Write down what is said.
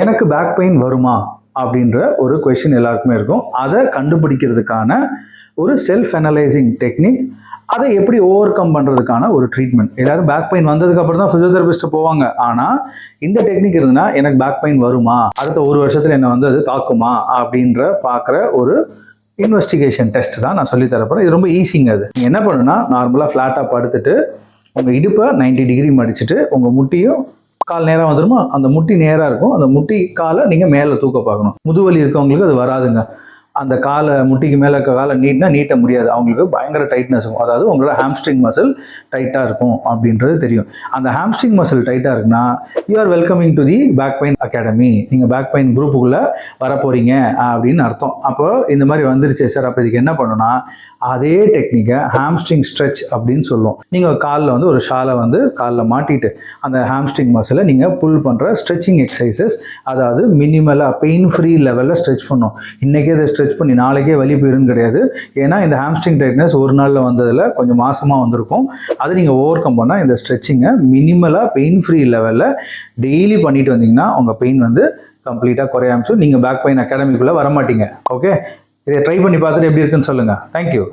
எனக்கு back pain வருமா அப்படின்ற ஒரு கொஷின் எல்லாருக்குமே இருக்கும். அதை கண்டுபிடிக்கிறதுக்கான ஒரு செல்ஃப் அனலைசிங் டெக்னிக், அதை எப்படி ஓவர் கம் பண்ணுறதுக்கான ஒரு ட்ரீட்மெண்ட். எல்லாரும் பேக் பெயின் வந்ததுக்கு அப்புறம் தான் ஃபிசியோதெரபிஸ்ட் போவாங்க. ஆனால் இந்த டெக்னிக் இருந்ததுன்னா எனக்கு பேக் பெயின் வருமா, அடுத்த ஒரு வருஷத்தில் என்ன வந்து அது தாக்குமா அப்படின்ற பார்க்குற ஒரு இன்வெஸ்டிகேஷன் டெஸ்ட் தான் நான் சொல்லி தரப்போகிறேன். இது ரொம்ப ஈஸிங்க. அது நீங்கள் என்ன பண்ணுன்னா, நார்மலாக ஃப்ளாட்டாக படுத்துட்டு உங்கள் இடுப்பை 90 டிகிரி மடிச்சுட்டு உங்கள் முட்டியும் கால் நேராக வந்துடுமா, அந்த முட்டி நேராக இருக்கும், அந்த முட்டி காலை நீங்கள் மேலே தூக்க பார்க்கணும். முதுவலி இருக்கவங்களுக்கு அது வராதுங்க. அந்த காலை முட்டிக்கு மேலே இருக்க காலை நீட்ட முடியாது, அவங்களுக்கு பயங்கர டைட்னஸ் இருக்கும். அதாவது உங்களோட ஹாம்ஸ்ட்ரிங் மசில் டைட்டாக இருக்கும் அப்படின்றது தெரியும். அந்த ஹாம்ஸ்ட்ரிங் மசில் டைட்டாக இருக்குன்னா you are welcoming to the back pain academy, நீங்கள் பேக் பெயின் குரூப்புக்குள்ளே வரப்போறீங்க அப்படின்னு அர்த்தம். அப்போ இந்த மாதிரி வந்துருச்சு சார், அப்போ இதுக்கு என்ன பண்ணணும்னா அதே டெக்னிக்கை ஹாம்ஸ்ட்ரிங் ஸ்ட்ரெச் அப்படின்னு சொல்லுவோம். நீங்கள் காலில் வந்து ஒரு ஷாலை வந்து காலில் மாட்டிட்டு அந்த ஹாம்ஸ்ட்ரிங் மசிலை நீங்கள் புல் பண்ணுற ஸ்ட்ரெச்சிங் எக்ஸசைசஸ், அதாவது மினிமலாக பெயின் ஃப்ரீ லெவலில் ஸ்ட்ரெச் பண்ணும். இன்றைக்கே இதை ஸ்ட்ரெச் பண்ணி நாளைக்கே வலி போயிருன்னு கிடையாது. ஏன்னா இந்த ஹாம்ஸ்ட்ரிங் டைட்னஸ் ஒரு நாளில் வந்ததில் கொஞ்சம் மாசமாக வந்திருக்கும். அதை நீங்கள் ஓவர் கம் பண்ணால் இந்த ஸ்ட்ரெச்சிங்கை மினிமலாக பெயின் ஃப்ரீ லெவலில் டெய்லி பண்ணிட்டு வந்தீங்கன்னா உங்கள் பெயின் வந்து கம்ப்ளீட்டாக குறைய ஆரம்பிச்சு நீங்கள் பேக் பெயின் அகாடமிக்குள்ளே வரமாட்டீங்க. ஓகே, இதை ட்ரை பண்ணி பார்த்துட்டு எப்படி இருக்குன்னு சொல்லுங்கள். தேங்க்யூ.